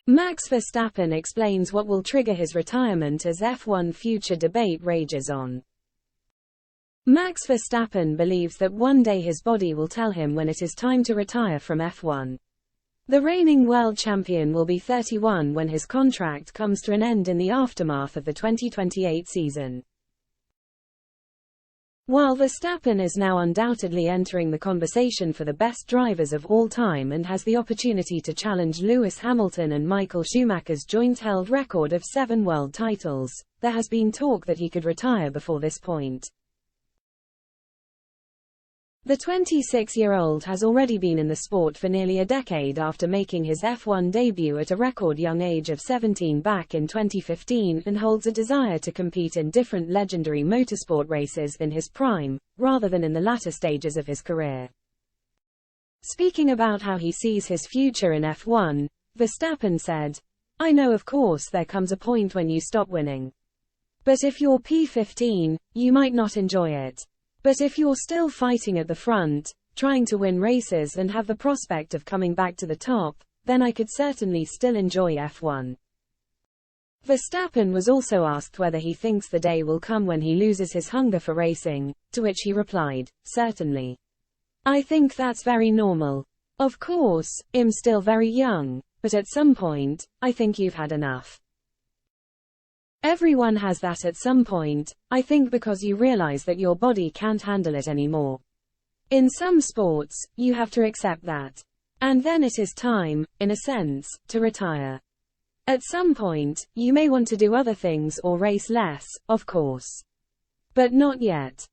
Max Verstappen explains what will trigger his retirement as F1 future debate rages on. Max Verstappen believes that one day his body will tell him when it is time to retire from F1. The reigning world champion will be 31 when his contract comes to an end in the aftermath of the 2028 season. While Verstappen is now undoubtedly entering the conversation for the best drivers of all time and has the opportunity to challenge Lewis Hamilton and Michael Schumacher's joint-held record of 7 world titles, there has been talk that he could retire before this point. The 26-year-old has already been in the sport for nearly a decade after making his F1 debut at a record young age of 17 back in 2015 and holds a desire to compete in different legendary motorsport races in his prime, rather than in the latter stages of his career. Speaking about how he sees his future in F1, Verstappen said, "I know of course there comes a point when you stop winning. But if you're P15, you might not enjoy it. But if you're still fighting at the front, trying to win races and have the prospect of coming back to the top, then I could certainly still enjoy F1." Verstappen was also asked whether he thinks the day will come when he loses his hunger for racing, to which he replied, "Certainly. I think that's very normal. Of course, I'm still very young, but at some point, I think you've had enough. Everyone has that at some point, I think, because you realize that your body can't handle it anymore. In some sports, you have to accept that. And then it is time, in a sense, to retire. At some point, you may want to do other things or race less, of course. But not yet."